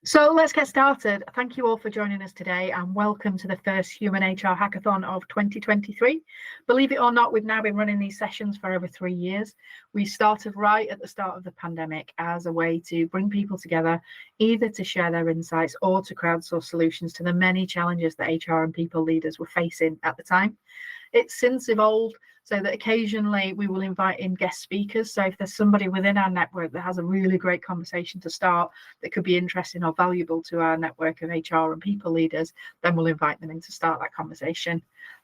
So let's get started. Thank you all for joining us today and welcome to the first Human HR Hackathon of 2023. Believe it or not, we've now been running these sessions for over 3 years. We started right at the start of the pandemic as a way to bring people together, either to share their insights or to crowdsource solutions to the many challenges that HR and people leaders were facing at the time. It's since evolved so that occasionally we will invite in guest speakers. So if there's somebody within our network that has a really great conversation to start that could be interesting or valuable to our network of HR and people leaders, then we'll invite them in to start that conversation.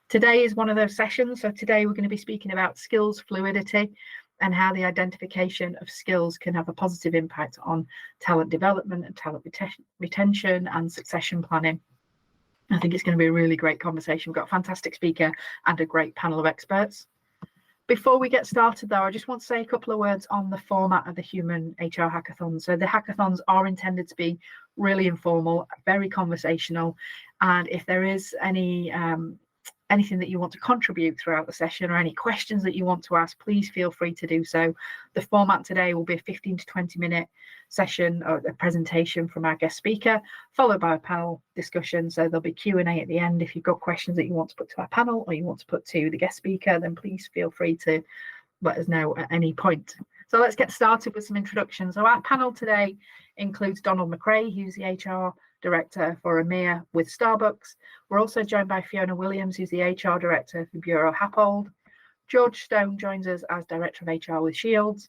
Today is one of those sessions. So today we're going to be speaking about skills fluidity and how the identification of skills can have a positive impact on talent development and talent retention and succession planning. I think it's going to be a really great conversation. We've got a fantastic speaker and a great panel of experts. Before we get started though, I just want to say a couple of words on the format of the Human HR Hackathon. So the hackathons are intended to be really informal, very conversational, and if there is anything that you want to contribute throughout the session or any questions that you want to ask, please feel free to do so. The format today will be a 15 to 20 minute session or a presentation from our guest speaker, followed by a panel discussion. So there'll be Q&A at the end. If you've got questions that you want to put to our panel or you want to put to the guest speaker, then please feel free to let us know at any point. So let's get started with some introductions. So our panel today includes Donald MacRae, who's the HR Director for EMEA with Starbucks. We're also joined by Fiona Williams, who's the HR Director for Buro Happold. George Stone joins us as Director of HR with Shields.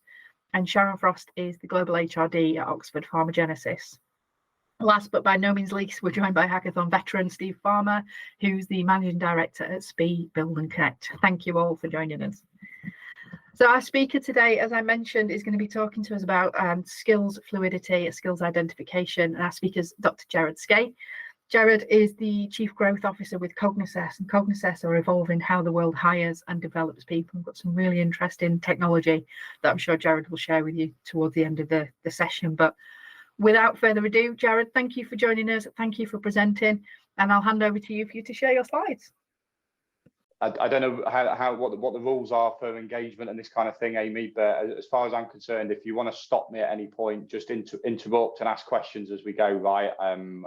And Sharon Frost is the Global HRD at Oxford Pharmagenesis. Last but by no means least, we're joined by Hackathon veteran Steve Farmer, who's the Managing Director at SPIE Build and Connect. Thank you all for joining us. So our speaker today, as I mentioned, is going to be talking to us about skills fluidity, skills identification, and our speaker is Dr. Jared Skey. Jared is the Chief Growth Officer with Cognisess, and Cognisess are evolving how the world hires and develops people. We've got some really interesting technology that I'm sure Jared will share with you towards the end of the session. But without further ado, Jared, thank you for joining us. Thank you for presenting, and I'll hand over to you for you to share your slides. I don't know what the rules are for engagement and this kind of thing, Amy, but as far as I'm concerned, if you want to stop me at any point, just interrupt and ask questions as we go, right? I'm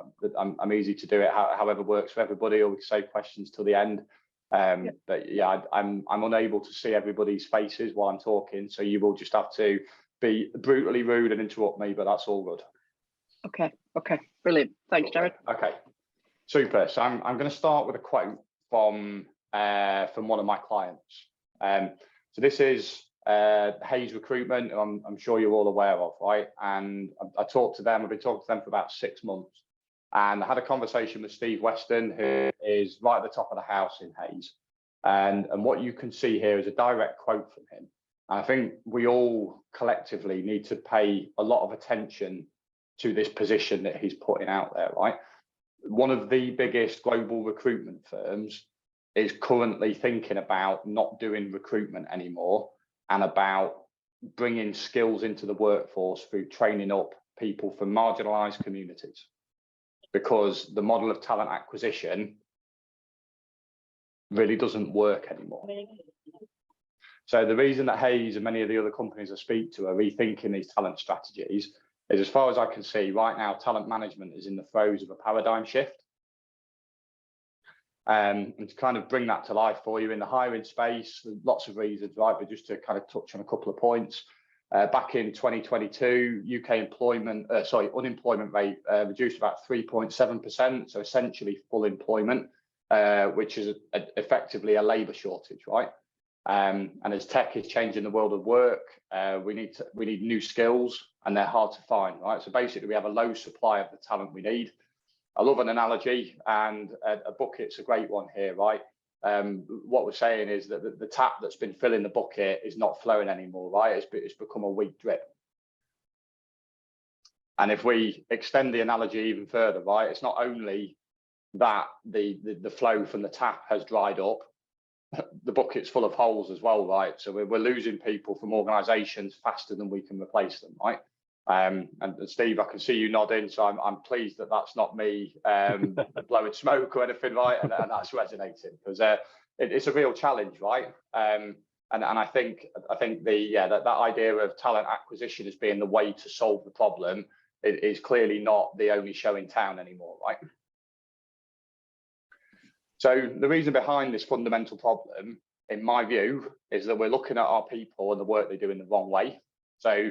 easy to do it however works for everybody, or we can save questions till the end. But yeah, I'm unable to see everybody's faces while I'm talking, so you will just have to be brutally rude and interrupt me, but that's all good. Okay, brilliant. Thanks, Jared. Okay, super. So I'm going to start with a quote from one of my clients. So this is Hayes Recruitment, who I'm sure you're all aware of, right? And I've been talking to them for about 6 months, and I had a conversation with Steve Weston, who is right at the top of the house in Hayes. And what you can see here is a direct quote from him. And I think we all collectively need to pay a lot of attention to this position that he's putting out there, right? One of the biggest global recruitment firms is currently thinking about not doing recruitment anymore and about bringing skills into the workforce through training up people from marginalized communities, because the model of talent acquisition really doesn't work anymore. So the reason that Hayes and many of the other companies I speak to are rethinking these talent strategies is, as far as I can see right now, talent management is in the throes of a paradigm shift. And to kind of bring that to life for you in the hiring space, there's lots of reasons, right? But just to kind of touch on a couple of points, back in 2022, UK unemployment rate reduced about 3.7%, so essentially full employment, which is effectively a labour shortage, right? And as tech is changing the world of work, we need new skills, and they're hard to find, right? So basically, we have a low supply of the talent we need. I love an analogy, and a bucket's a great one here, right? What we're saying is that the tap that's been filling the bucket is not flowing anymore, right? It's become a weak drip. And if we extend the analogy even further, right, it's not only that the flow from the tap has dried up, the bucket's full of holes as well, right? So we're losing people from organisations faster than we can replace them, right? And Steve, I can see you nodding, so I'm pleased that that's not me blowing smoke or anything, right? And that's resonating, because it's a real challenge, right? And I think that idea of talent acquisition as being the way to solve the problem it is clearly not the only show in town anymore, right? So the reason behind this fundamental problem, in my view, is that we're looking at our people and the work they do in the wrong way. So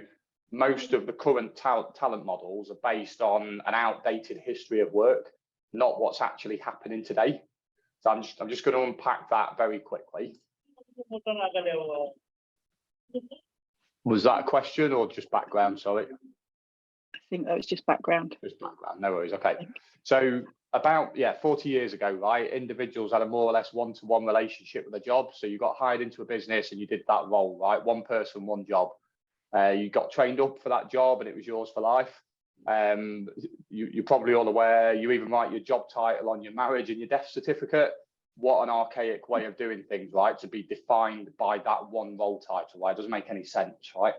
most of the current talent models are based on an outdated history of work, not what's actually happening today. So I'm just going to unpack that very quickly. Was that a question or just background? Sorry. I think that was just background. Just background, no worries. Okay. So about 40 years ago, right, individuals had a more or less one-to-one relationship with a job. So you got hired into a business and you did that role, right? One person, one job. You got trained up for that job and it was yours for life. You're probably all aware, you even write your job title on your marriage and your death certificate. What an archaic way of doing things, right? To be defined by that one role title, right? It doesn't make any sense, right?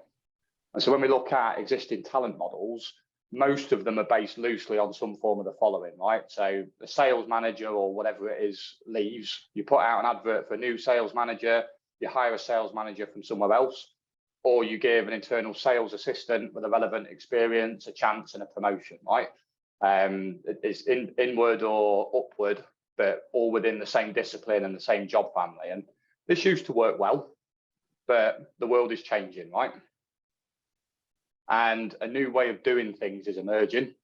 And so when we look at existing talent models, most of them are based loosely on some form of the following, right? So the sales manager or whatever it is leaves, you put out an advert for a new sales manager, you hire a sales manager from somewhere else, or you give an internal sales assistant with a relevant experience a chance and a promotion, right? It's inward or upward, but all within the same discipline and the same job family. And this used to work well, but the world is changing, right? And a new way of doing things is emerging.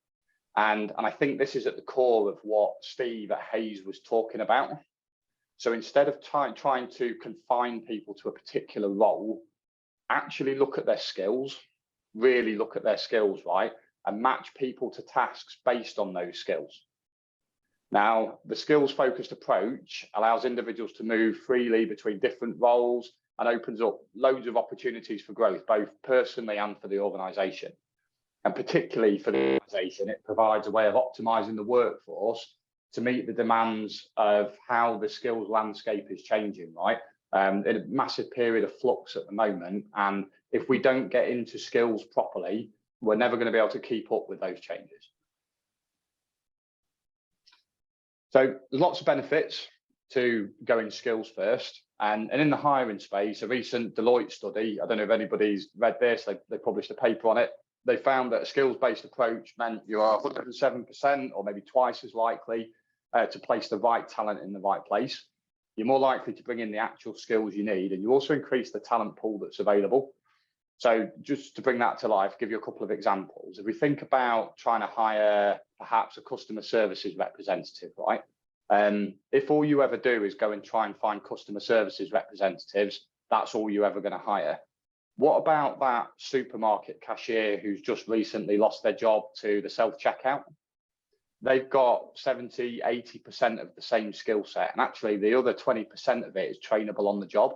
And I think this is at the core of what Steve at Hayes was talking about. So instead of trying to confine people to a particular role, actually look at their skills, really look at their skills, right? And match people to tasks based on those skills. Now, the skills-focused approach allows individuals to move freely between different roles and opens up loads of opportunities for growth, both personally and for the organisation. And particularly for the organisation, it provides a way of optimising the workforce to meet the demands of how the skills landscape is changing, right? In a massive period of flux at the moment. And if we don't get into skills properly, we're never going to be able to keep up with those changes. So there's lots of benefits to going skills first. And in the hiring space, a recent Deloitte study, I don't know if anybody's read this, they published a paper on it. They found that a skills-based approach meant you are 107% or maybe twice as likely to place the right talent in the right place. You're more likely to bring in the actual skills you need, and you also increase the talent pool that's available. So just to bring that to life, give you a couple of examples. If we think about trying to hire perhaps a customer services representative, right? If all you ever do is go and try and find customer services representatives, that's all you're ever going to hire. What about that supermarket cashier who's just recently lost their job to the self-checkout? They've got 70, 80% of the same skill set. And actually the other 20% of it is trainable on the job.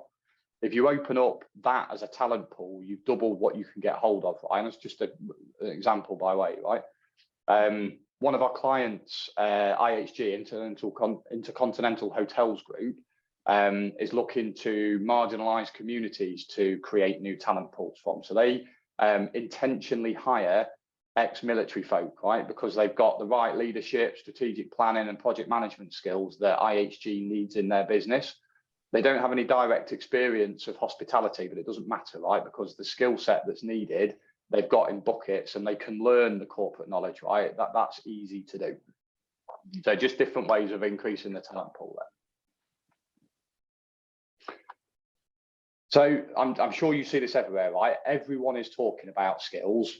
If you open up that as a talent pool, you double what you can get hold of, right? And it's just an example by way, right? One of our clients, IHG, Intercontinental Hotels Group, is looking to marginalised communities to create new talent pools from. So they intentionally hire ex-military folk, right? Because they've got the right leadership, strategic planning and project management skills that IHG needs in their business. They don't have any direct experience of hospitality, but it doesn't matter, right? Because the skill set that's needed, they've got in buckets and they can learn the corporate knowledge, right? That's easy to do. So just different ways of increasing the talent pool there. So I'm sure you see this everywhere, right? Everyone is talking about skills.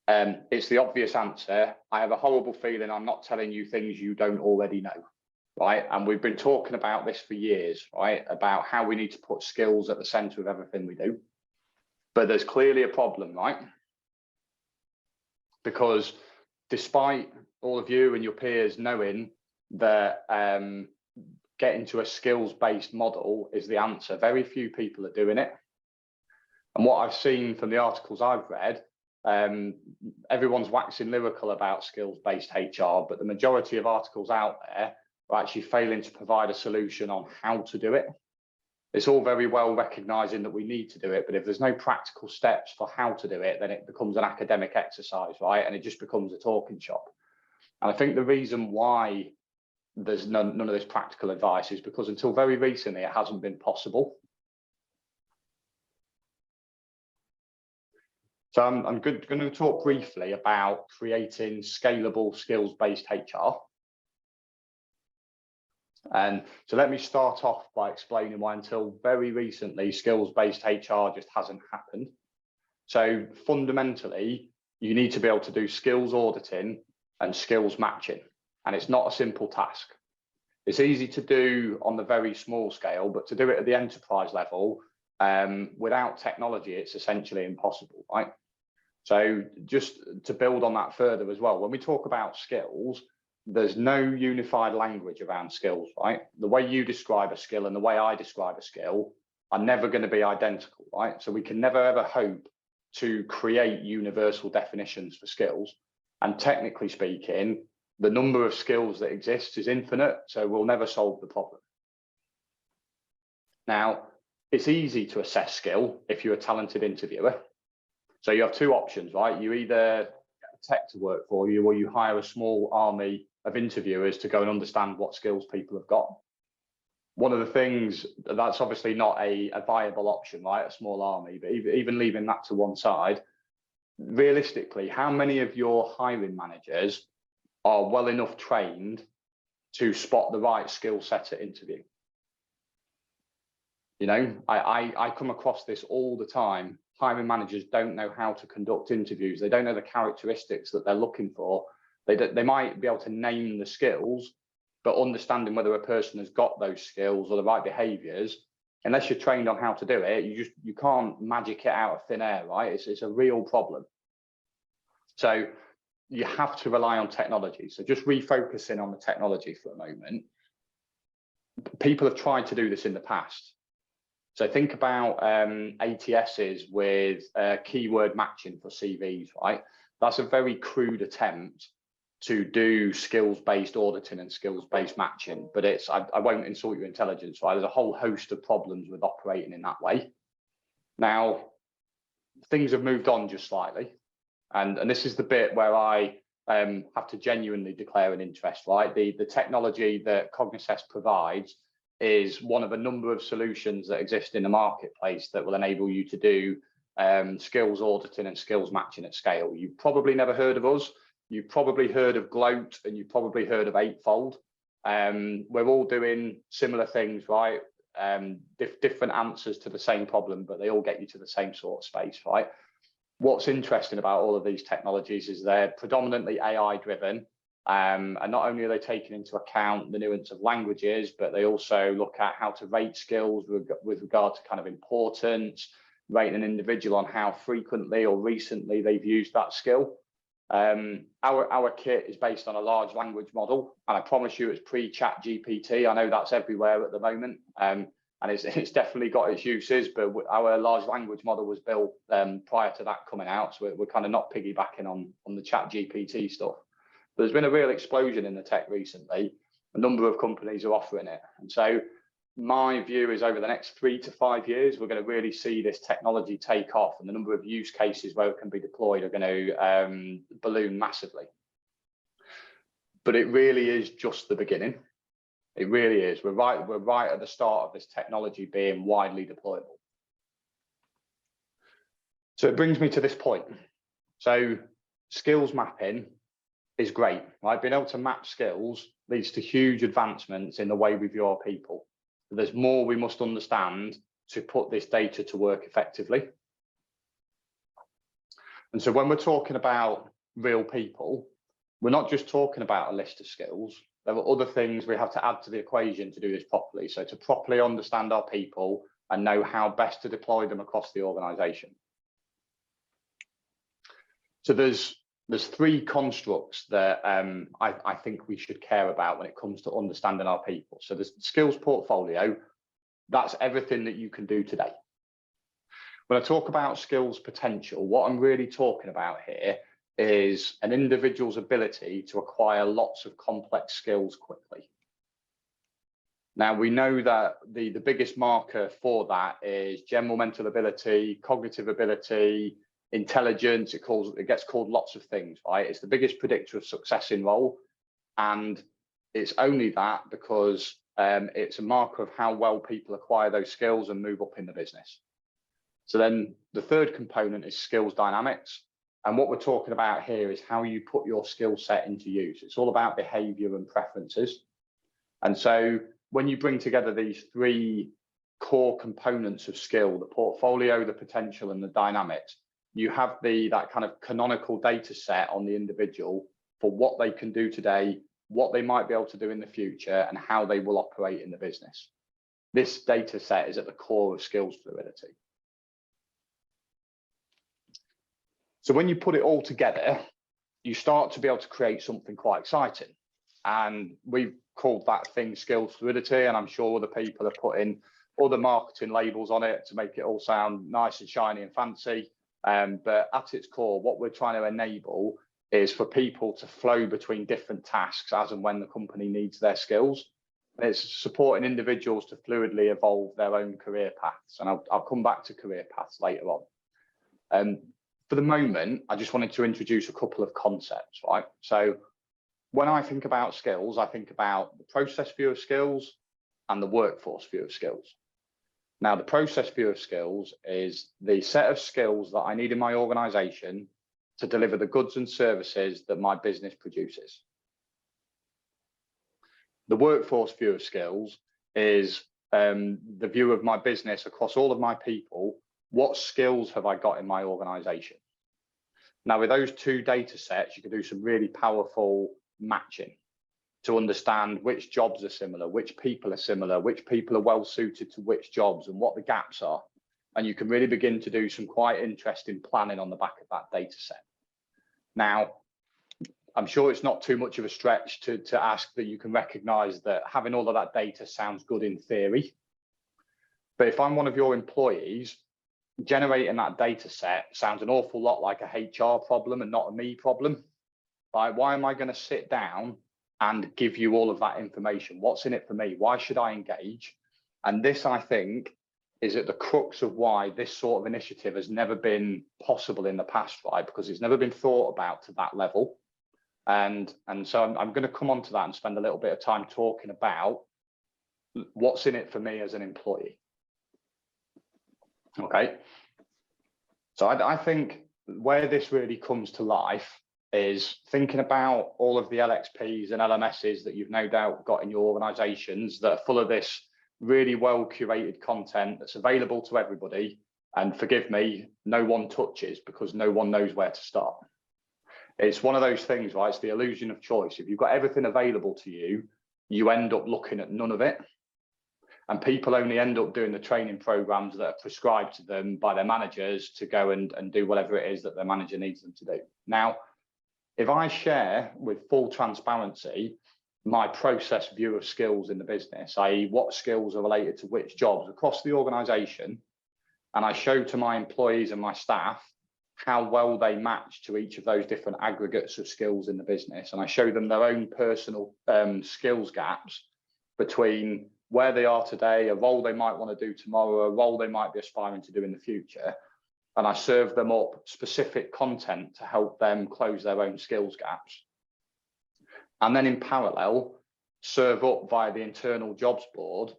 It's the obvious answer. I have a horrible feeling I'm not telling you things you don't already know, right? And we've been talking about this for years, right? About how we need to put skills at the center of everything we do. But there's clearly a problem, right? Because despite all of you and your peers knowing that getting to a skills-based model is the answer, very few people are doing it. And what I've seen from the articles I've read, everyone's waxing lyrical about skills-based HR, but the majority of articles out there are actually failing to provide a solution on how to do it. It's all very well recognizing that we need to do it, but if there's no practical steps for how to do it, then it becomes an academic exercise, right? And it just becomes a talking shop. And I think the reason why there's none of this practical advice is because until very recently, it hasn't been possible. So I'm going to talk briefly about creating scalable skills-based HR. And so let me start off by explaining why until very recently, skills-based HR just hasn't happened. So fundamentally, you need to be able to do skills auditing and skills matching. And it's not a simple task. It's easy to do on the very small scale, but to do it at the enterprise level, without technology, it's essentially impossible, right? So just to build on that further as well, when we talk about skills, there's no unified language around skills, right? The way you describe a skill and the way I describe a skill are never going to be identical, right? So we can never ever hope to create universal definitions for skills. And technically speaking, the number of skills that exist is infinite, so we'll never solve the problem. Now, it's easy to assess skill if you're a talented interviewer. So you have two options, right? You either get tech to work for you, or you hire a small army of interviewers to go and understand what skills people have got. One of the things that's obviously not a viable option, right? A small army, but even leaving that to one side, realistically, how many of your hiring managers are well enough trained to spot the right skill set at interview? You know, I come across this all the time. Hiring managers don't know how to conduct interviews. They don't know the characteristics that they're looking for. They might be able to name the skills, but understanding whether a person has got those skills or the right behaviors, unless you're trained on how to do it, you can't magic it out of thin air, right? It's a real problem. So you have to rely on technology. So just refocusing on the technology for a moment. People have tried to do this in the past. So think about ATSs with keyword matching for CVs, right? That's a very crude attempt to do skills-based auditing and skills-based matching, but I won't insult your intelligence, right? There's a whole host of problems with operating in that way. Now, things have moved on just slightly, and this is the bit where I have to genuinely declare an interest, right? The technology that Cognisess provides is one of a number of solutions that exist in the marketplace that will enable you to do skills auditing and skills matching at scale. You've probably never heard of us. You've probably heard of Gloat, and you've probably heard of Eightfold. We're all doing similar things, right? Different answers to the same problem, but they all get you to the same sort of space, right? What's interesting about all of these technologies is they're predominantly AI driven. And not only are they taking into account the nuance of languages, but they also look at how to rate skills with regard to kind of importance, rate an individual on how frequently or recently they've used that skill. Our kit is based on a large language model, and I promise you it's pre-chat GPT. I know that's everywhere at the moment, and it's definitely got its uses, but our large language model was built prior to that coming out, so we're kind of not piggybacking on the chat GPT stuff. But there's been a real explosion in the tech recently. A number of companies are offering it. And so my view is over the next 3 to 5 years, we're going to really see this technology take off, and the number of use cases where it can be deployed are going to balloon massively. But it really is just the beginning. It really is. We're right at the start of this technology being widely deployable. So it brings me to this point. So skills mapping is great, right? Being able to map skills leads to huge advancements in the way we view our people. There's more we must understand to put this data to work effectively. And so when we're talking about real people, we're not just talking about a list of skills. There are other things we have to add to the equation to do this properly. So to properly understand our people and know how best to deploy them across the organization. So there's 3 constructs that I think we should care about when it comes to understanding our people. So the skills portfolio, that's everything that you can do today. When I talk about skills potential, what I'm really talking about here is an individual's ability to acquire lots of complex skills quickly. Now, we know that the biggest marker for that is general mental ability, cognitive ability, intelligence. It gets called lots of things, right? It's the biggest predictor of success in role, and it's only that because it's a marker of how well people acquire those skills and move up in the business. So then the third component is skills dynamics. And what we're talking about here is how you put your skill set into use. It's all about behavior and preferences. And so when you bring together these three core components of skill, the portfolio, the potential, and the dynamics, you have that kind of canonical data set on the individual for what they can do today, what they might be able to do in the future, and how they will operate in the business. This data set is at the core of skills fluidity. So when you put it all together, you start to be able to create something quite exciting. And we've called that thing skills fluidity, and I'm sure other people are putting other marketing labels on it to make it all sound nice and shiny and fancy. But at its core, what we're trying to enable is for people to flow between different tasks as and when the company needs their skills. And it's supporting individuals to fluidly evolve their own career paths. And I'll come back to career paths later on. For the moment, I just wanted to introduce a couple of concepts, right? So when I think about skills, I think about the process view of skills and the workforce view of skills. Now, the process view of skills is the set of skills that I need in my organization to deliver the goods and services that my business produces. The workforce view of skills is the view of my business across all of my people. What skills have I got in my organization? Now, with those two data sets, you can do some really powerful matching to understand which jobs are similar, which people are similar, which people are well suited to which jobs, and what the gaps are. And you can really begin to do some quite interesting planning on the back of that data set. Now, I'm sure it's not too much of a stretch to ask that you can recognize that having all of that data sounds good in theory. But if I'm one of your employees, generating that data set sounds an awful lot like a HR problem and not a me problem. Like, why am I going to sit down and give you all of that information? What's in it for me? Why should I engage? And this, I think, is at the crux of why this sort of initiative has never been possible in the past, right? Because it's never been thought about to that level. And so I'm going to come on to that and spend a little bit of time talking about what's in it for me as an employee. Okay. So I think where this really comes to life is thinking about all of the LXPs and LMSs that you've no doubt got in your organizations that are full of this really well curated content that's available to everybody. And forgive me, no one touches because no one knows where to start. It's one of those things, right? It's the illusion of choice. If you've got everything available to you, you end up looking at none of it. And people only end up doing the training programs that are prescribed to them by their managers to go and do whatever it is that their manager needs them to do. Now, if I share with full transparency my process view of skills in the business, i.e. what skills are related to which jobs across the organization, and I show to my employees and my staff how well they match to each of those different aggregates of skills in the business, and I show them their own personal skills gaps between where they are today, a role they might want to do tomorrow, a role they might be aspiring to do in the future, and I serve them up specific content to help them close their own skills gaps. And then in parallel, serve up via the internal jobs board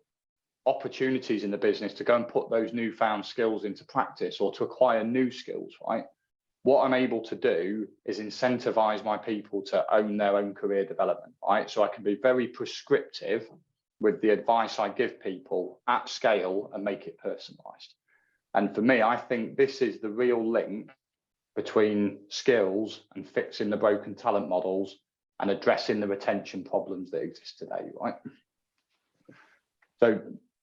opportunities in the business to go and put those newfound skills into practice or to acquire new skills, right? What I'm able to do is incentivize my people to own their own career development, right? So I can be very prescriptive with the advice I give people at scale and make it personalized. And for me, I think this is the real link between skills and fixing the broken talent models and addressing the retention problems that exist today, right? So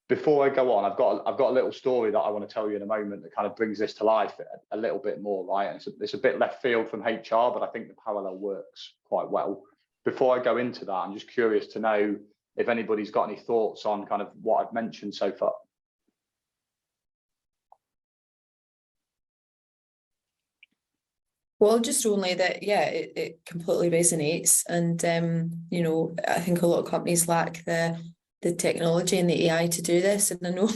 before I go on, I've got a little story that I want to tell you in a moment that kind of brings this to life a little bit more, right? And it's a bit left field from HR, but I think the parallel works quite well. Before I go into that, I'm just curious to know if anybody's got any thoughts on kind of what I've mentioned so far. Well, just only that, yeah, it completely resonates. And, you know, I think a lot of companies lack the technology and the AI to do this. And I know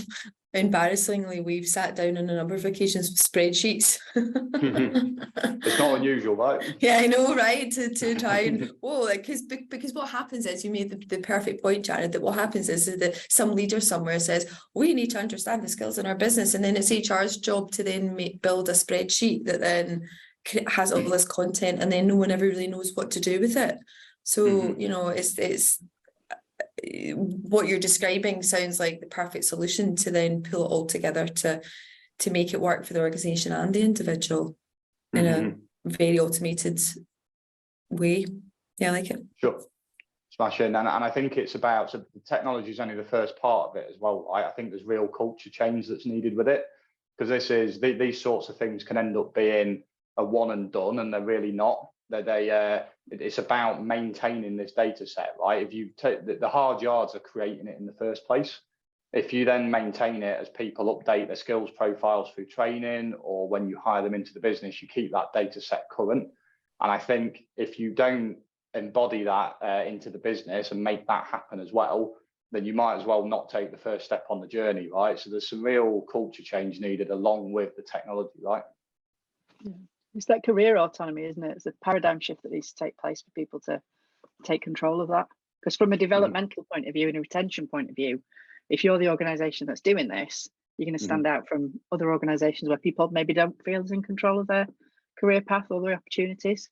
embarrassingly, we've sat down on a number of occasions with spreadsheets. It's not unusual, right? Yeah, I know, right? To try and because what happens is, you made the perfect point, Jared, that what happens is that some leader somewhere says, we need to understand the skills in our business, and then it's HR's job to then build a spreadsheet that then has all this content, and then no one ever really knows what to do with it. So you know, it's what you're describing sounds like the perfect solution to then pull it all together to make it work for the organization and the individual in a very automated way. Yeah, I like it. Sure. Smashing. And I think it's about, so the technology is only the first part of it as well. I think there's real culture change that's needed with it, because these sorts of things can end up being a one and done, and they're really not. It's about maintaining this data set, right? If you take the hard yards are creating it in the first place. If you then maintain it as people update their skills profiles through training, or when you hire them into the business, you keep that data set current. And I think if you don't embody that into the business and make that happen as well, then you might as well not take the first step on the journey, right? So there's some real culture change needed along with the technology, right? Yeah. It's that career autonomy, isn't it? It's a paradigm shift that needs to take place for people to take control of that. Because from a developmental point of view and a retention point of view, if you're the organisation that's doing this, you're going to stand out from other organisations where people maybe don't feel as in control of their career path or their opportunities.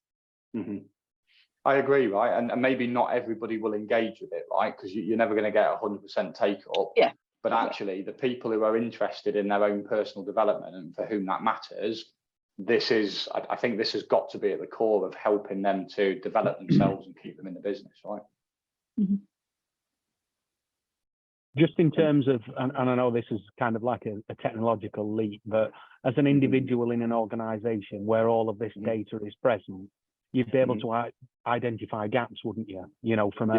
I agree, right? And maybe not everybody will engage with it, right? Because you're never going to get 100% take up. Yeah. But actually, the people who are interested in their own personal development and for whom that matters, I think this has got to be at the core of helping them to develop themselves and keep them in the business, right? Just in terms of, and I know this is kind of like a technological leap, but as an individual in an organization where all of this data is present, you'd be able to identify gaps, wouldn't you? You know, from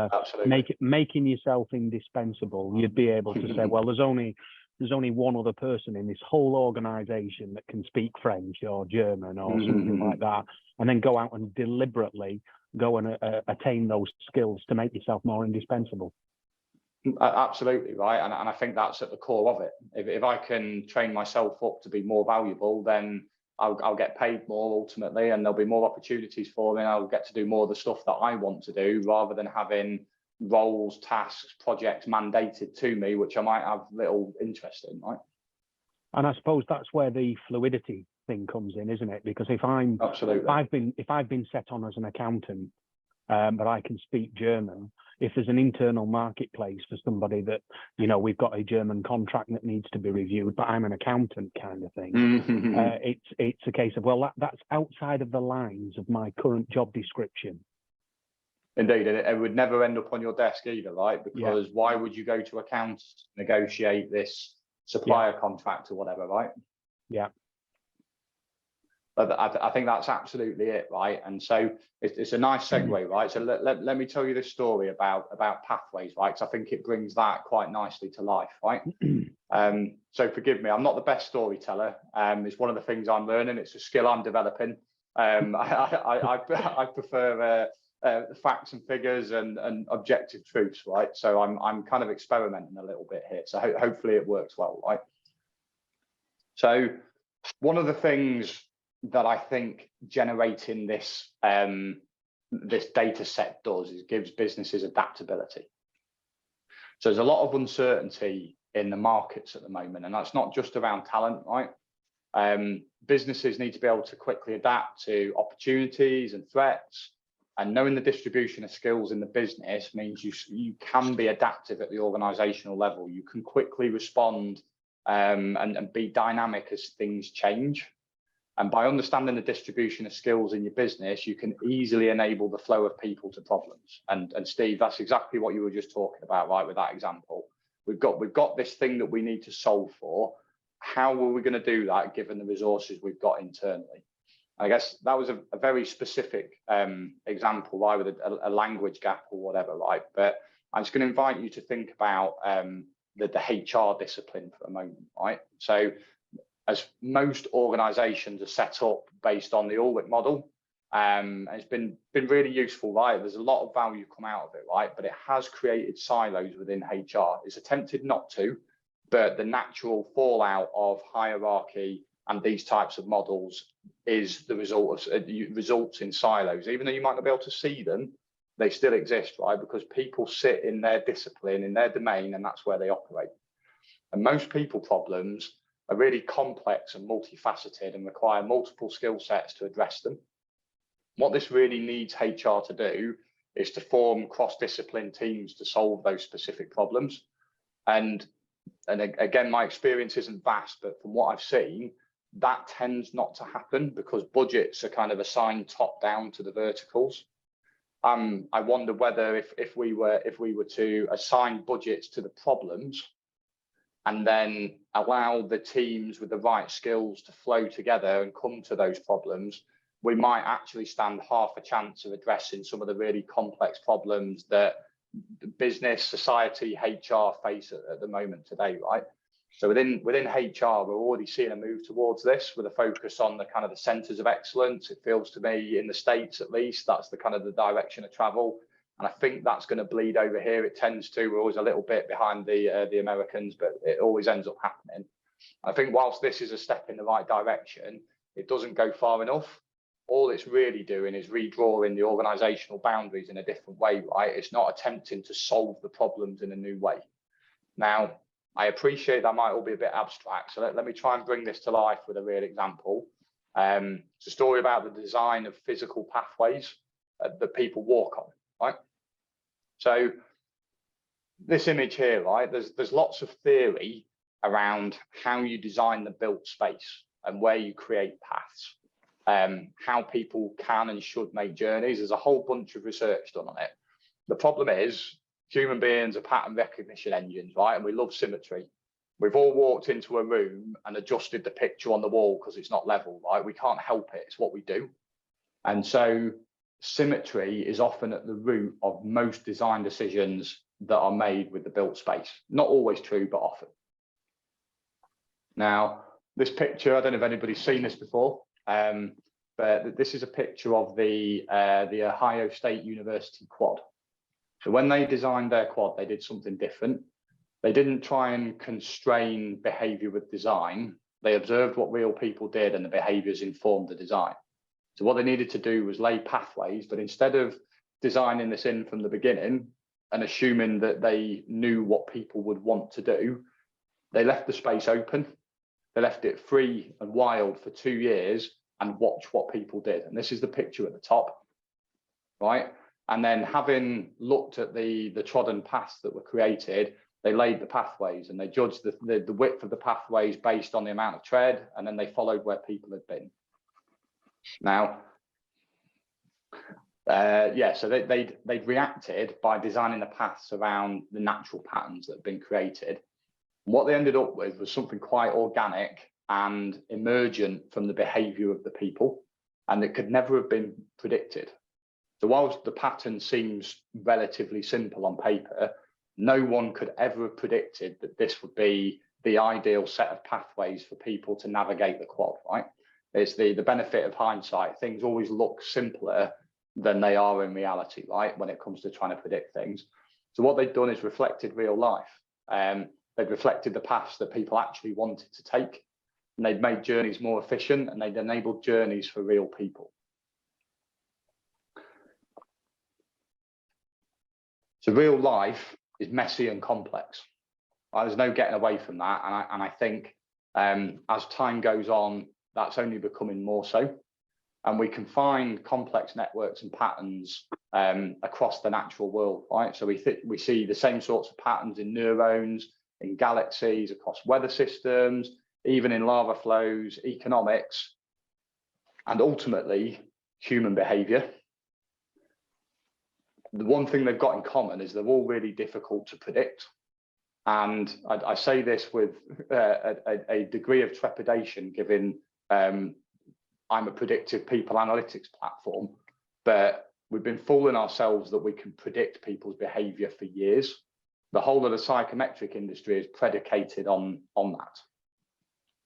making yourself indispensable, you'd be able to say, well, there's only one other person in this whole organization that can speak French or German or something like that, and then go out and deliberately go and attain those skills to make yourself more indispensable. Absolutely, right. And I think that's at the core of it. If I can train myself up to be more valuable, then I'll get paid more ultimately, and there'll be more opportunities for me, and I'll get to do more of the stuff that I want to do, rather than having roles, tasks, projects mandated to me, which I might have little interest in, right? And I suppose that's where the fluidity thing comes in, isn't it? Because if I've been set on as an accountant, but I can speak German, if there's an internal marketplace for somebody that, you know, we've got a German contract that needs to be reviewed, but I'm an accountant kind of thing, it's a case of, well, that's outside of the lines of my current job description. Indeed, and it would never end up on your desk either, right? Because why would you go to accountants to negotiate this supplier contract or whatever, right? Yeah. But I think that's absolutely it, right? And so it's a nice segue, right? So let me tell you this story about pathways, right? Because I think it brings that quite nicely to life, right? So forgive me, I'm not the best storyteller. It's one of the things I'm learning. It's a skill I'm developing. I prefer facts and figures and objective truths, right? So I'm kind of experimenting a little bit here. So hopefully it works well, right? So one of the things that I think generating this this data set does is gives businesses adaptability. So there's a lot of uncertainty in the markets at the moment, and that's not just around talent, right? Businesses need to be able to quickly adapt to opportunities and threats, and knowing the distribution of skills in the business means you can be adaptive at the organizational level. You can quickly respond and be dynamic as things change. And by understanding the distribution of skills in your business, you can easily enable the flow of people to problems. And Steve, that's exactly what you were just talking about, right, with that example. We've got this thing that we need to solve for. How are we going to do that given the resources we've got internally? I guess that was a very specific example, right, with a language gap or whatever, right? But I'm just going to invite you to think about the HR discipline for a moment, right? So as most organizations are set up based on the Ulrich model, and it's been really useful, right? There's a lot of value come out of it, right? But it has created silos within HR. It's attempted not to, but the natural fallout of hierarchy and these types of models is the result of results in silos. Even though you might not be able to see them, they still exist, right? Because people sit in their discipline, in their domain, and that's where they operate. And most people problems are really complex and multifaceted and require multiple skill sets to address them. What this really needs HR to do is to form cross-discipline teams to solve those specific problems. And again, my experience isn't vast, but from what I've seen, that tends not to happen because budgets are kind of assigned top down to the verticals. I wonder whether if we were to assign budgets to the problems and then allow the teams with the right skills to flow together and come to those problems, we might actually stand half a chance of addressing some of the really complex problems that business, society, HR face at the moment today, right? So within HR, we're already seeing a move towards this with a focus on the kind of the centers of excellence. It feels to me, in the States at least, that's the kind of the direction of travel. And I think that's going to bleed over here. It tends to. We're always a little bit behind the Americans, but it always ends up happening. I think whilst this is a step in the right direction, it doesn't go far enough. All it's really doing is redrawing the organizational boundaries in a different way, right? It's not attempting to solve the problems in a new way. Now, I appreciate that might all be a bit abstract, so let me try and bring this to life with a real example. It's a story about the design of physical pathways that people walk on, right? So this image here, right, there's lots of theory around how you design the built space and where you create paths. How people can and should make journeys. There's a whole bunch of research done on it. The problem is human beings are pattern recognition engines, right? And we love symmetry. We've all walked into a room and adjusted the picture on the wall because it's not level, right? We can't help it. It's what we do. And so symmetry is often at the root of most design decisions that are made with the built space. Not always true, but often. Now, this picture, I don't know if anybody's seen this before. But this is a picture of the Ohio State University quad. So when they designed their quad, they did something different. They didn't try and constrain behavior with design. They observed what real people did and the behaviors informed the design. So what they needed to do was lay pathways, but instead of designing this in from the beginning and assuming that they knew what people would want to do, they left the space open. They left it free and wild for 2 years and watched what people did. And this is the picture at the top, right? And then having looked at the trodden paths that were created, they laid the pathways and they judged the width of the pathways based on the amount of tread, and then they followed where people had been. Now, so they'd reacted by designing the paths around the natural patterns that had been created. What they ended up with was something quite organic and emergent from the behavior of the people, and it could never have been predicted. So whilst the pattern seems relatively simple on paper, no one could ever have predicted that this would be the ideal set of pathways for people to navigate the quad, right? It's the benefit of hindsight. Things always look simpler than they are in reality, right, when it comes to trying to predict things. So what they've done is reflected real life. They'd reflected the paths that people actually wanted to take, and they'd made journeys more efficient, and they'd enabled journeys for real people. So real life is messy and complex. There's no getting away from that, and I think as time goes on, that's only becoming more so. And we can find complex networks and patterns across the natural world, right? So we see the same sorts of patterns in neurons, in galaxies, across weather systems, even in lava flows, economics, and ultimately human behavior. The one thing they've got in common is they're all really difficult to predict. And I say this with a degree of trepidation, given I'm a predictive people analytics platform, but we've been fooling ourselves that we can predict people's behavior for years. The whole of the psychometric industry is predicated on that,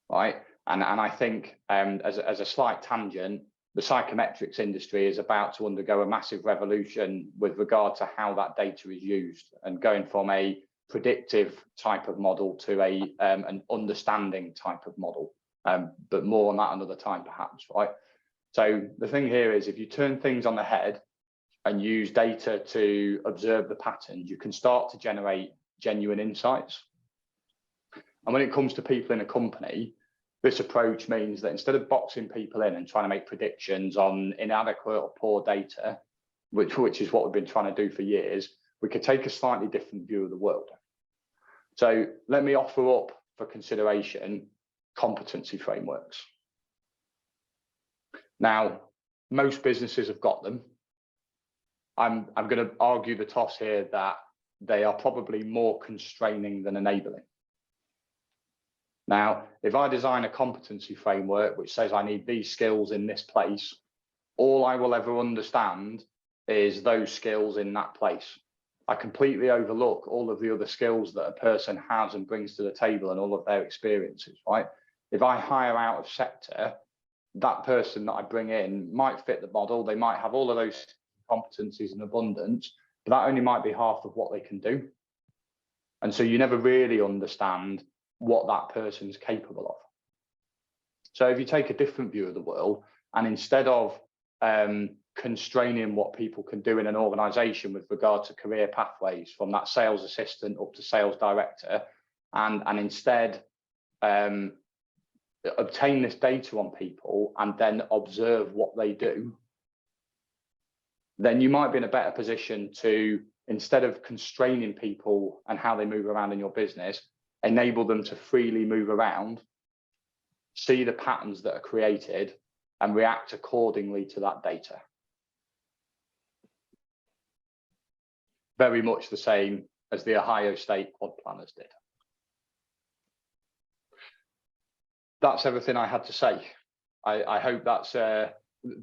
right? And I think as a slight tangent, the psychometrics industry is about to undergo a massive revolution with regard to how that data is used, and going from a predictive type of model to an understanding type of model, but more on that another time perhaps, right? So the thing here is, if you turn things on the head and use data to observe the patterns, you can start to generate genuine insights. And when it comes to people in a company, this approach means that instead of boxing people in and trying to make predictions on inadequate or poor data, which is what we've been trying to do for years, we could take a slightly different view of the world. So let me offer up for consideration competency frameworks. Now, most businesses have got them. I'm going to argue the toss here that they are probably more constraining than enabling. Now, if I design a competency framework which says I need these skills in this place, all I will ever understand is those skills in that place. I completely overlook all of the other skills that a person has and brings to the table and all of their experiences, right? If I hire out of sector, that person that I bring in might fit the model. They might have all of those competencies in abundance, but that only might be half of what they can do. And so you never really understand what that person's capable of. So if you take a different view of the world, and instead of constraining what people can do in an organization with regard to career pathways from that sales assistant up to sales director, and instead obtain this data on people and then observe what they do, then you might be in a better position to, instead of constraining people and how they move around in your business, enable them to freely move around, see the patterns that are created, and react accordingly to that data. Very much the same as the Ohio State quad planners did. That's everything I had to say. I hope that's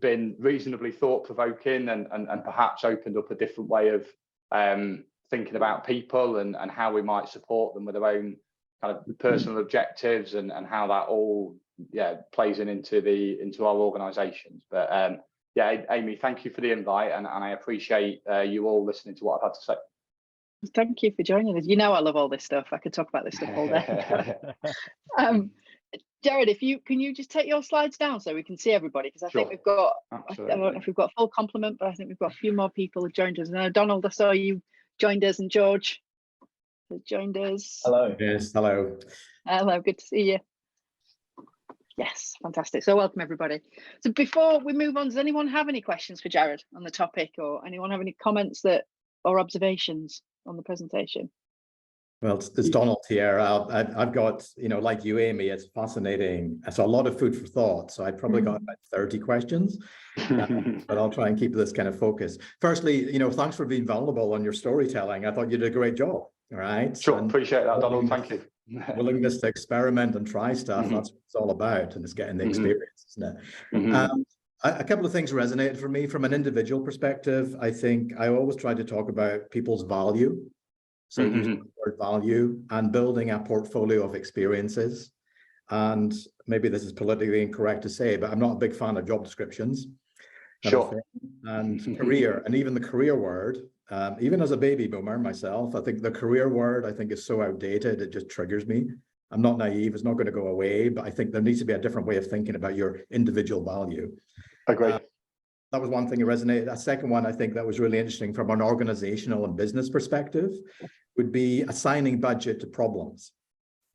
been reasonably thought-provoking and perhaps opened up a different way of thinking about people and how we might support them with their own kind of personal objectives and how that all plays into our organizations. But Amy, thank you for the invite, and I appreciate you all listening to what I've had to say. Thank you for joining us. You know I love all this stuff. I could talk about this stuff all day. Jared, can you just take your slides down so we can see everybody? Because I think we've got, absolutely. I don't know if we've got a full complement, but I think we've got a few more people who joined us. Now, Donald, I saw you joined us, and George has joined us. Hello. Yes, hello. Hello, good to see you. Yes, fantastic. So welcome everybody. So before we move on, does anyone have any questions for Jared on the topic, or anyone have any comments or observations on the presentation? Well, it's Donald here. I've got, like you, Amy, it's fascinating. So a lot of food for thought. So I probably got about 30 questions, but I'll try and keep this kind of focused. Firstly, thanks for being vulnerable on your storytelling. I thought you did a great job. All right. Sure, appreciate that, Donald. Thank you. Willingness to experiment and try stuff. That's what it's all about, and it's getting the experience, isn't it? A couple of things resonated for me from an individual perspective. I think I always try to talk about people's value. So using the word value and building a portfolio of experiences. And maybe this is politically incorrect to say, but I'm not a big fan of job descriptions. Sure. And career, and even the career word, even as a baby boomer myself, I think the career word, is so outdated, it just triggers me. I'm not naive, it's not going to go away, but I think there needs to be a different way of thinking about your individual value. Agree. That was one thing that resonated. A second one I think that was really interesting from an organizational and business perspective would be assigning budget to problems.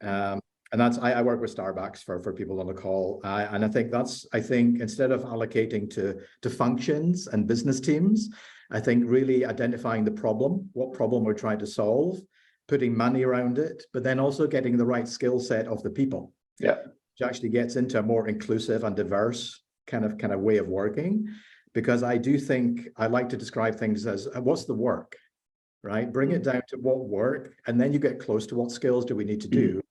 And that's, I work with Starbucks for people on the call. And I think instead of allocating to functions and business teams, I think really identifying the problem, what problem we're trying to solve, putting money around it, but then also getting the right skill set of the people. Yeah. Which actually gets into a more inclusive and diverse kind of way of working. Because I do think I like to describe things as what's the work, right? Bring it down to what work, and then you get close to what skills do we need to do.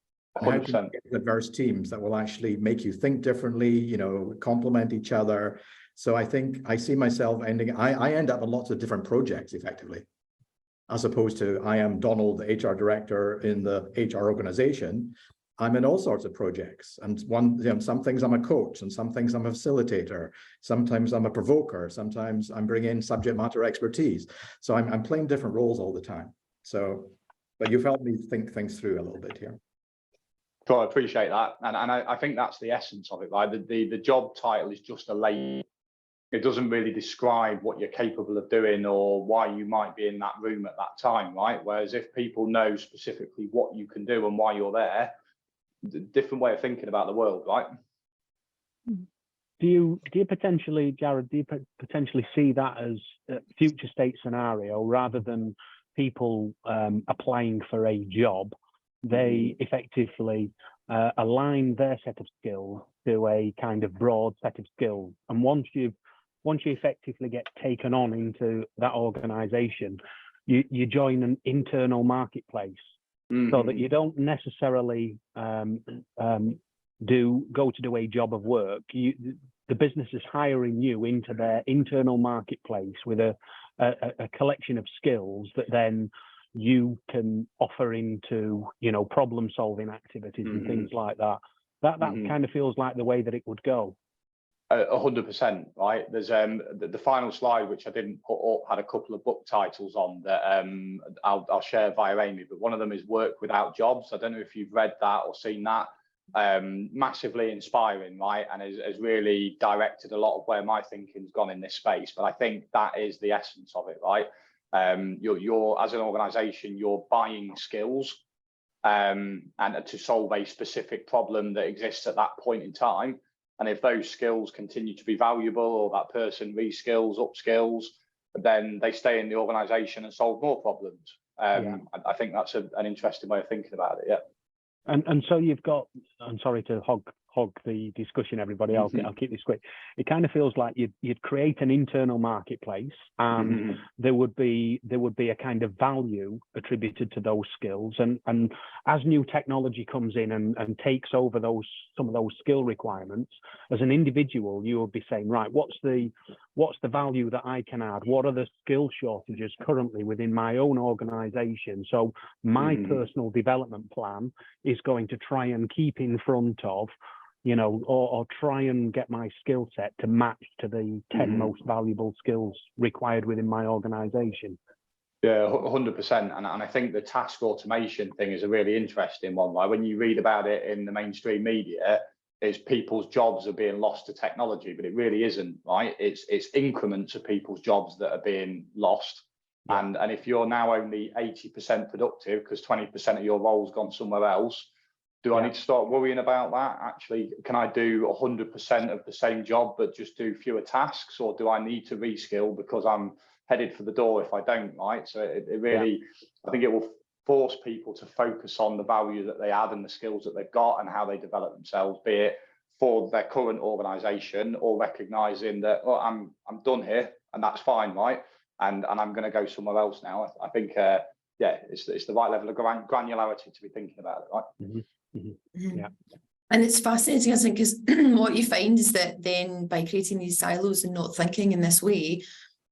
100%. How can you get diverse teams that will actually make you think differently, complement each other. So I think I see myself I end up in lots of different projects effectively, as opposed to I am Donald, the HR director in the HR organization. I'm in all sorts of projects, and some things I'm a coach, and some things I'm a facilitator. Sometimes I'm a provoker. Sometimes I'm bringing subject matter expertise. So I'm playing different roles all the time. So but you've helped me think things through a little bit here. So I appreciate that, and I think that's the essence of it, right? The job title is just a label. It doesn't really describe what you're capable of doing or why you might be in that room at that time, right? Whereas if people know specifically what you can do and why you're there, different way of thinking about the world, right? Do you potentially, Jared, do you potentially see that as a future state scenario rather than people applying for a job? They effectively align their set of skills to a kind of broad set of skills, and once you effectively get taken on into that organization, you join an internal marketplace, so that you don't necessarily go to do a job of work. The business is hiring you into their internal marketplace with a collection of skills that then you can offer into, you know, problem solving activities and things like that. That kind of feels like the way that it would go. 100%, right? There's the final slide, which I didn't put up, had a couple of book titles on that I'll share via Amy, but one of them is Work Without Jobs. I don't know if you've read that or seen that. Massively inspiring, right? And has really directed a lot of where my thinking's gone in this space. But I think that is the essence of it, right? You're as an organization, you're buying skills and to solve a specific problem that exists at that point in time. And if those skills continue to be valuable, or that person reskills, upskills, then they stay in the organization and solve more problems. I think that's an interesting way of thinking about it. Yeah. And so you've got, I'm sorry to hog the discussion, everybody. I'll keep this quick. It kind of feels like you'd create an internal marketplace, and there would be a kind of value attributed to those skills. And as new technology comes in and takes over some of those skill requirements, as an individual, you would be saying, right, what's the value that I can add? What are the skill shortages currently within my own organization? So my personal development plan is going to try and keep in front of, you know, or try and get my skill set to match to the 10 most valuable skills required within my organization. Yeah, 100%. And I think the task automation thing is a really interesting one, right? When you read about it in the mainstream media, is people's jobs are being lost to technology, but it really isn't, right? It's increments of people's jobs that are being lost. And if you're now only 80% productive because 20% of your role's gone somewhere else, do I need to start worrying about that? Actually, can I do 100% of the same job, but just do fewer tasks? Or do I need to reskill because I'm headed for the door if I don't, right? So it really, I think it will force people to focus on the value that they add and the skills that they've got and how they develop themselves, be it for their current organization or recognizing that, oh, I'm done here and that's fine, right? And I'm going to go somewhere else now. I think, it's the right level of granularity to be thinking about it, right? Yeah. And it's fascinating, I think, because what you find is that then by creating these silos and not thinking in this way,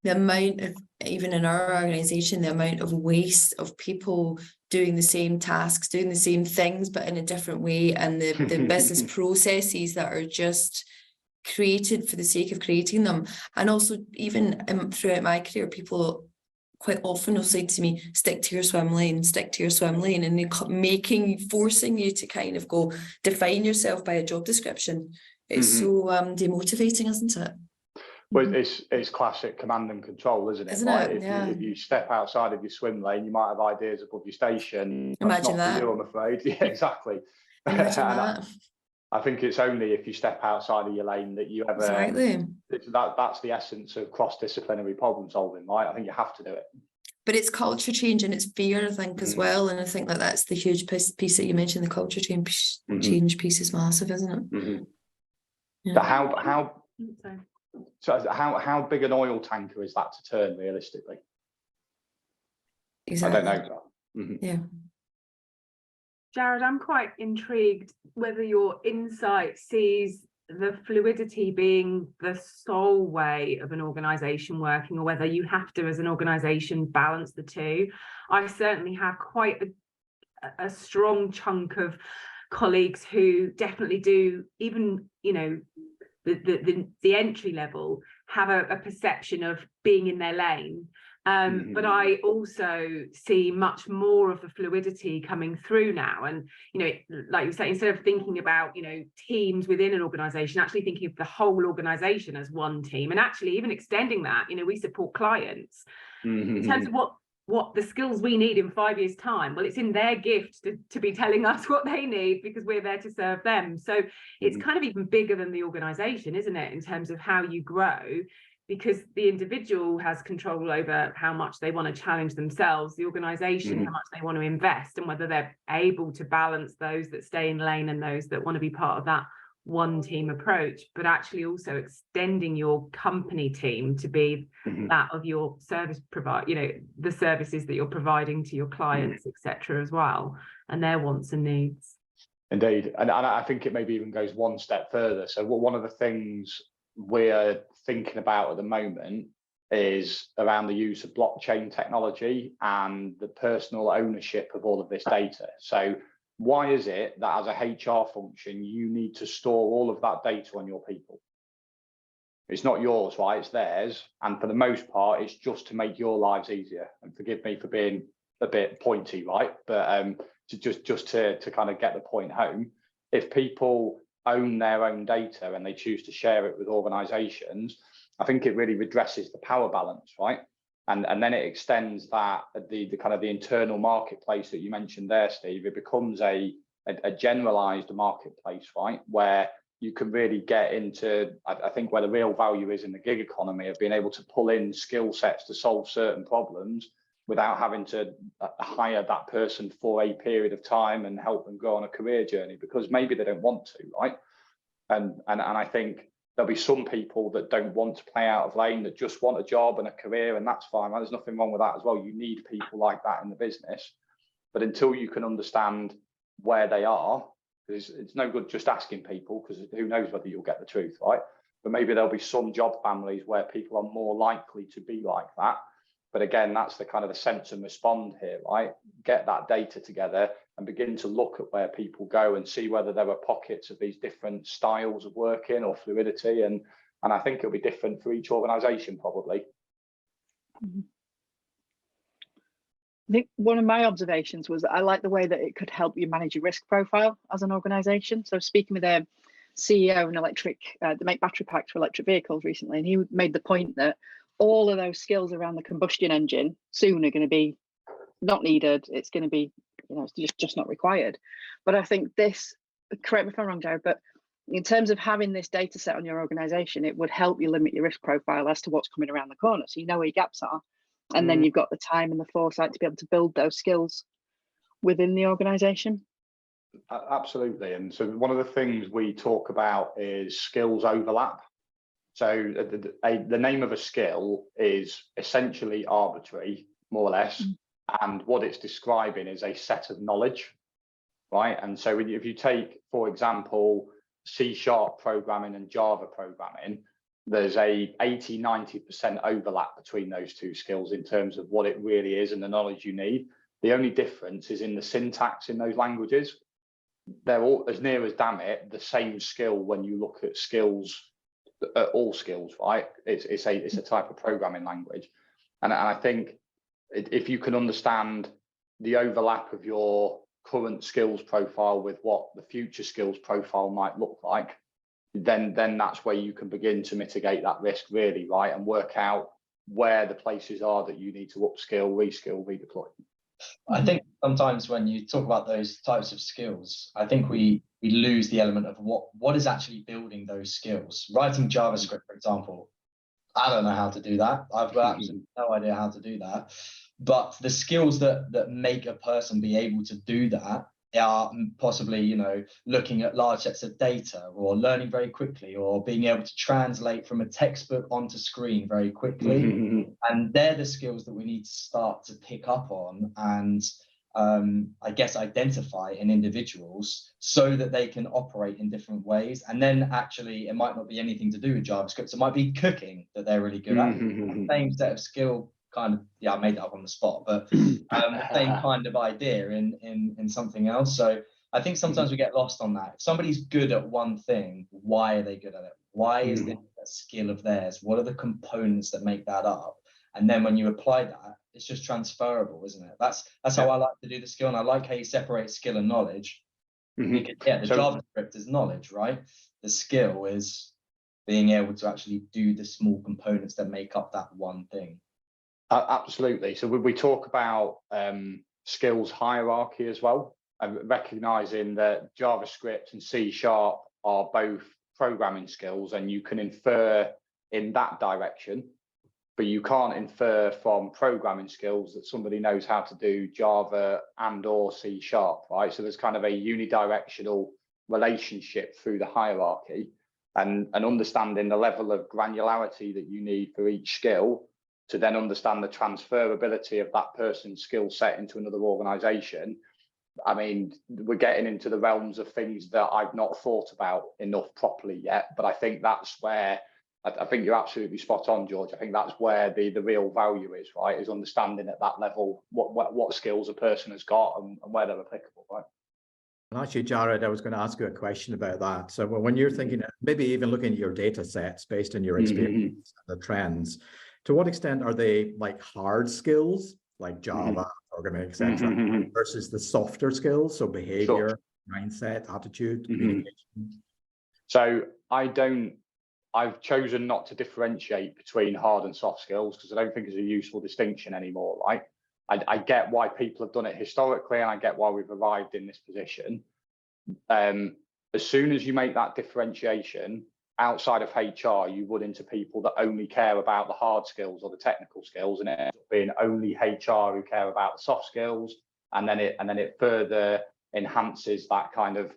the amount of, even in our organization, the amount of waste of people doing the same tasks, doing the same things, but in a different way, and the business processes that are just created for the sake of creating them. And also, even throughout my career, people quite often will say to me, stick to your swim lane, and they're forcing you to kind of go define yourself by a job description. It's so demotivating, isn't it? Well, it's classic command and control, isn't it? Isn't right? it? If you step outside of your swim lane, you might have ideas above your station. Imagine that. For you, I'm afraid. Yeah, exactly. Imagine that. I think it's only if you step outside of your lane that you ever. Exactly. That's the essence of cross-disciplinary problem solving, right? I think you have to do it. But it's culture change and it's fear, I think, as well. And I think that's the huge piece that you mentioned. The culture change piece is massive, isn't it? Yeah. So how big an oil tanker is that to turn realistically? Exactly. I don't know. Yeah. Jared, I'm quite intrigued whether your insight sees the fluidity being the sole way of an organisation working, or whether you have to, as an organisation, balance the two. I certainly have quite a strong chunk of colleagues who definitely do, even, you know, the entry level, have a perception of being in their lane. But I also see much more of the fluidity coming through now. And, you know, like you say, instead of thinking about, you know, teams within an organization, actually thinking of the whole organization as one team, and actually even extending that, you know, we support clients in terms of what the skills we need in 5 years' time. Well, it's in their gift to be telling us what they need, because we're there to serve them. So it's kind of even bigger than the organization, isn't it, in terms of how you grow, because the individual has control over how much they want to challenge themselves, the organization, how much they want to invest, and whether they're able to balance those that stay in lane and those that want to be part of that one team approach, but actually also extending your company team to be that of your service provider, you know, the services that you're providing to your clients, etc. as well, and their wants and needs. Indeed. And I think it maybe even goes one step further. So one of the things we're thinking about at the moment is around the use of blockchain technology and the personal ownership of all of this data. So why is it that as a HR function, you need to store all of that data on your people? It's not yours, right? It's theirs. And for the most part, it's just to make your lives easier. And forgive me for being a bit pointy, right? But just to kind of get the point home, if people own their own data and they choose to share it with organizations, I think it really redresses the power balance, right? And then it extends that the kind of the internal marketplace that you mentioned there, Steve. It becomes a generalized marketplace, right, where you can really get into, I think, where the real value is in the gig economy, of being able to pull in skill sets to solve certain problems without having to hire that person for a period of time and help them go on a career journey, because maybe they don't want to, right? And I think there'll be some people that don't want to play out of lane, that just want a job and a career, and that's fine. There's nothing wrong with that as well. You need people like that in the business. But until you can understand where they are, it's no good just asking people, because who knows whether you'll get the truth, right? But maybe there'll be some job families where people are more likely to be like that. But again, that's the kind of the sense and respond here, right? Get that data together and begin to look at where people go and see whether there are pockets of these different styles of working or fluidity. And I think it'll be different for each organization, probably. I think one of my observations was that I like the way that it could help you manage your risk profile as an organization. So speaking with a CEO of an electric, they make battery packs for electric vehicles recently, and he made the point that all of those skills around the combustion engine soon are going to be not needed. It's going to be, you know, it's just not required. But I think this, correct me if I'm wrong, Jared, but in terms of having this data set on your organization, it would help you limit your risk profile as to what's coming around the corner. So you know where your gaps are, and then you've got the time and the foresight to be able to build those skills within the organization. Absolutely. And so one of the things we talk about is skills overlap. So the name of a skill is essentially arbitrary, more or less. And what it's describing is a set of knowledge, right? And so if you take, for example, C# programming and Java programming, there's a 80–90% overlap between those two skills in terms of what it really is and the knowledge you need. The only difference is in the syntax in those languages. They're all, as near as damn it, the same skill when you look at skills, all skills, right? It's a type of programming language. And I think if you can understand the overlap of your current skills profile with what the future skills profile might look like, then that's where you can begin to mitigate that risk, really, right? And work out where the places are that you need to upskill, reskill, redeploy. I think sometimes when you talk about those types of skills, I think we lose the element of what is actually building those skills. Writing JavaScript, for example, I don't know how to do that. I've got absolutely no idea how to do that. But the skills that make a person be able to do that are possibly, you know, looking at large sets of data, or learning very quickly, or being able to translate from a textbook onto screen very quickly. And they're the skills that we need to start to pick up on and I guess identify in individuals so that they can operate in different ways. And then actually it might not be anything to do with JavaScript. It might be cooking that they're really good at. Same set of skill, kind of, yeah, I made it up on the spot, but the same kind of idea in something else. So I think sometimes we get lost on that. If somebody's good at one thing, why are they good at it? Why is this a skill of theirs? What are the components that make that up? And then when you apply that, it's just transferable, isn't it? That's how I like to do the skill, and I like how you separate skill and knowledge. Because, yeah, the JavaScript is knowledge, right? The skill is being able to actually do the small components that make up that one thing. Absolutely. So we talk about skills hierarchy as well, and recognizing that JavaScript and C# are both programming skills, and you can infer in that direction, but you can't infer from programming skills that somebody knows how to do Java and or C#, right? So there's kind of a unidirectional relationship through the hierarchy, and understanding the level of granularity that you need for each skill to then understand the transferability of that person's skill set into another organization. I mean, we're getting into the realms of things that I've not thought about enough properly yet, but I think that's where, I think you're absolutely spot on, George. I think that's where the real value is, right? Is understanding at that level what skills a person has got and where they're applicable, right? And actually, Jared, I was going to ask you a question about that. So when you're thinking, maybe even looking at your data sets based on your experience and the trends, to what extent are they like hard skills, like Java, programming, etc., versus the softer skills, so behavior, mindset, attitude, communication? So I've chosen not to differentiate between hard and soft skills because I don't think it's a useful distinction anymore, right? I get why people have done it historically, and I get why we've arrived in this position. As soon as you make that differentiation outside of HR, you would into people that only care about the hard skills or the technical skills, and it ends up being only HR who care about the soft skills, and then it further enhances that kind of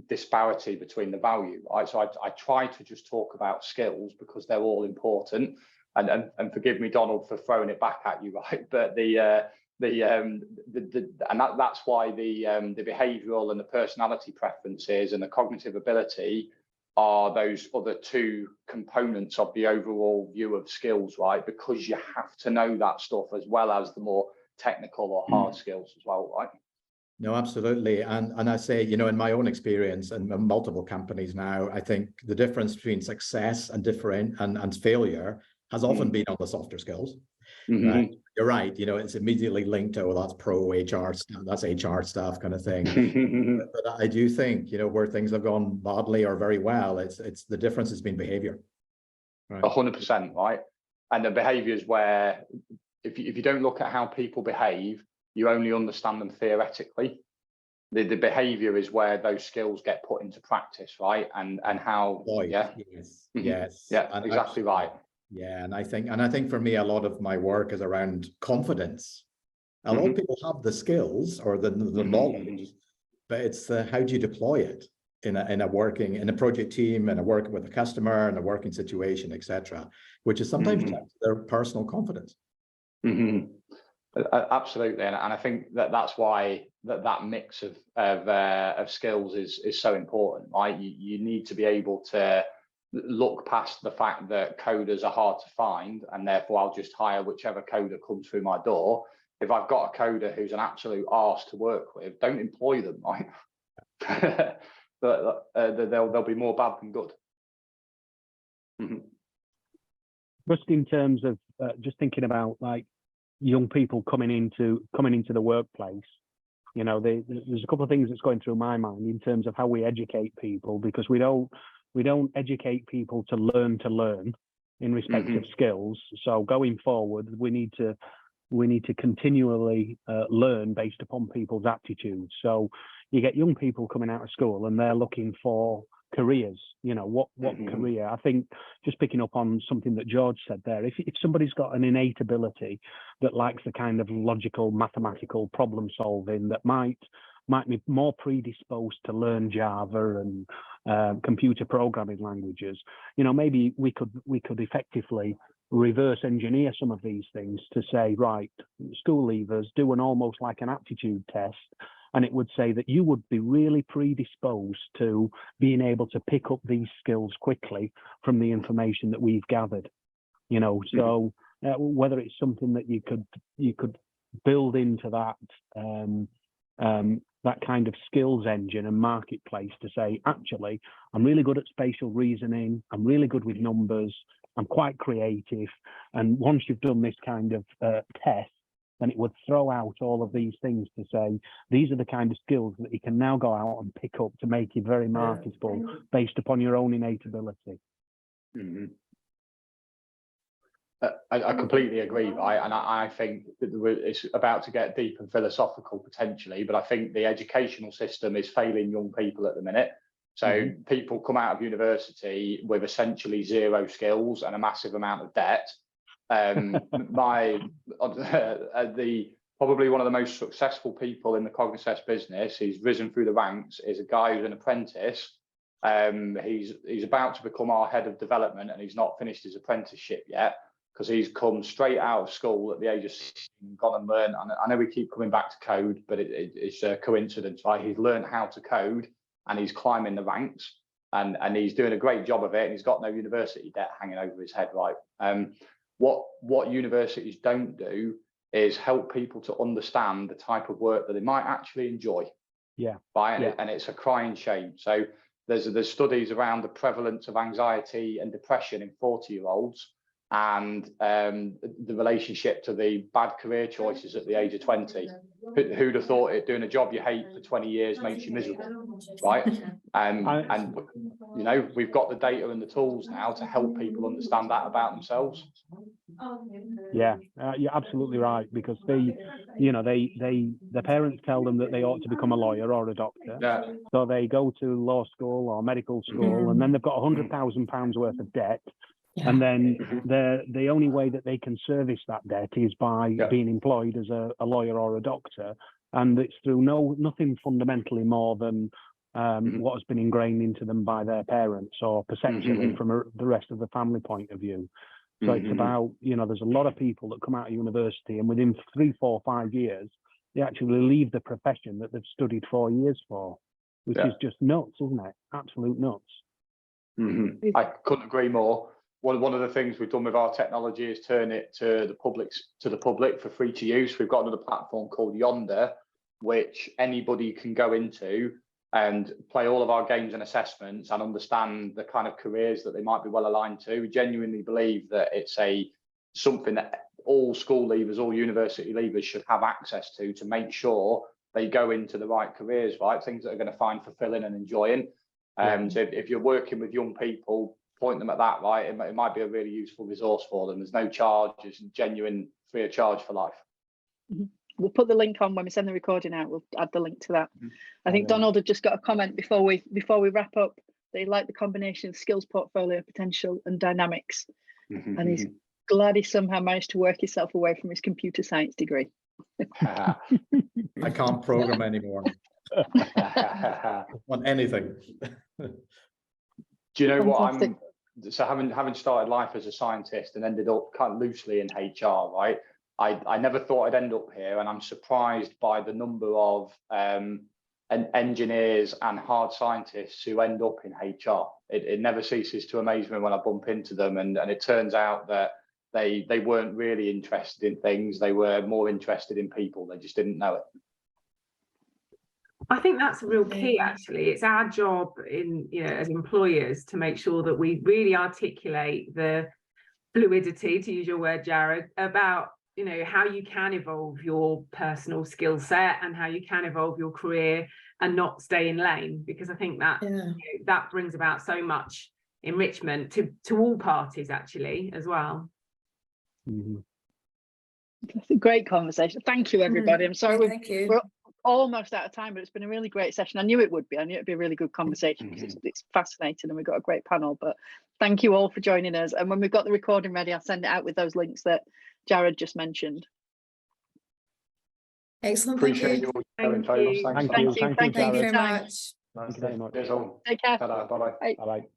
disparity between the value, right? So I try to just talk about skills because they're all important, and forgive me, Donald, for throwing it back at you, right? But that's why the behavioural and the personality preferences and the cognitive ability are those other two components of the overall view of skills, right? Because you have to know that stuff as well as the more technical or hard skills as well, right? No, absolutely. And I say, you know, in my own experience and multiple companies now, I think the difference between success and failure has often been on the softer skills. Right? You're right. You know, it's immediately linked to, well, that's pro HR stuff, that's HR stuff kind of thing. But I do think, you know, where things have gone badly or very well, it's the difference has been behavior. Right? 100%, right? And the behavior is where if you don't look at how people behave, you only understand them theoretically. The behavior is where those skills get put into practice, right? And how, yes, yeah, and exactly right. Yeah, and I think for me, a lot of my work is around confidence. A lot of people have the skills or the knowledge, but it's how do you deploy it in a project team, and a working with a customer, and a working situation, etc., which is sometimes their personal confidence. Absolutely, and I think that's why that mix of skills is so important, right? You need to be able to look past the fact that coders are hard to find, and therefore I'll just hire whichever coder comes through my door. If I've got a coder who's an absolute arse to work with, don't employ them, right? But there'll be more bad than good. Just in terms of just thinking about like young people coming into the workplace, you know, there's a couple of things that's going through my mind in terms of how we educate people, because we don't educate people to learn in respect of skills. So going forward, we need to continually learn based upon people's aptitudes. So you get young people coming out of school and they're looking for careers, you know, what career. I think just picking up on something that George said there, if somebody's got an innate ability that likes the kind of logical, mathematical problem solving, that might be more predisposed to learn Java and computer programming languages, you know, maybe we could effectively reverse engineer some of these things to say, right, school leavers, do almost like an aptitude test, and it would say that you would be really predisposed to being able to pick up these skills quickly from the information that we've gathered, you know. So whether it's something that you could build into that that kind of skills engine and marketplace to say, actually, I'm really good at spatial reasoning, I'm really good with numbers, I'm quite creative. And once you've done this kind of test, then it would throw out all of these things to say, these are the kind of skills that you can now go out and pick up to make you very marketable based upon your own innate ability. Mm-hmm. I completely agree, right? And I think that it's about to get deep and philosophical potentially, but I think the educational system is failing young people at the minute. So people come out of university with essentially zero skills and a massive amount of debt. Probably one of the most successful people in the Cognisess business, he's risen through the ranks, is a guy who's an apprentice. He's about to become our head of development, and he's not finished his apprenticeship yet, because he's come straight out of school at the age of 16, gone and learned. And I know we keep coming back to code, but it's a coincidence, right? He's learned how to code, and he's climbing the ranks, and he's doing a great job of it, and he's got no university debt hanging over his head, right? What universities don't do is help people to understand the type of work that they might actually enjoy. Yeah. Right. Yeah. And it's a crying shame. So there's studies around the prevalence of anxiety and depression in 40-year-olds, and the relationship to the bad career choices at the age of 20. Who'd have thought it, doing a job you hate for 20 years makes you miserable, right? And you know, we've got the data and the tools now to help people understand that about themselves. Yeah, you're absolutely right, because their parents tell them that they ought to become a lawyer or a doctor. Yeah. So they go to law school or medical school, and then they've got £100,000 worth of debt. Yeah. And then the only way that they can service that debt is by being employed as a lawyer or a doctor, and it's through nothing fundamentally more than what has been ingrained into them by their parents, or perceptually from the rest of the family point of view. So it's about, there's a lot of people that come out of university, and within 3, 4, 5 years, they actually leave the profession that they've studied 4 years for, which is just nuts, isn't it? Absolute nuts. I couldn't agree more. One of the things we've done with our technology is turn it to the public for free to use. We've got another platform called Yonder, which anybody can go into and play all of our games and assessments and understand the kind of careers that they might be well aligned to. We genuinely believe that it's something that all school leavers, all university leavers should have access to make sure they go into the right careers, right? Things that are going to find fulfilling and enjoying. So if you're working with young people, point them at that, right? It might be a really useful resource for them. There's no charge, it's genuine free of charge for life. We'll put the link on when we send the recording out. We'll add the link to that. I think Donald had just got a comment before we wrap up. They like the combination of skills, portfolio, potential, and dynamics. And he's glad he somehow managed to work himself away from his computer science degree. I can't program anymore. On anything. Do you know what having started life as a scientist and ended up kind of loosely in HR, right? I never thought I'd end up here, and I'm surprised by the number of engineers and hard scientists who end up in HR. It never ceases to amaze me when I bump into them, and it turns out that they weren't really interested in things. They were more interested in people. They just didn't know it. I think that's a real key, actually. It's our job as employers to make sure that we really articulate the fluidity, to use your word, Jared, about how you can evolve your personal skill set and how you can evolve your career and not stay in lane, because I think that that brings about so much enrichment to all parties, actually, as well. That's a great conversation. Thank you, everybody. I'm sorry we're almost out of time, but it's been a really great session. I knew it would be. I knew it'd be a really good conversation because it's fascinating, and we've got a great panel. But thank you all for joining us. And when we've got the recording ready, I'll send it out with those links that Jared just mentioned. Excellent. Appreciate you all sharing, Fiona. Thank you very much. Nice. Thank you very much. Cheers all. Take care. Bye-bye. Bye-bye.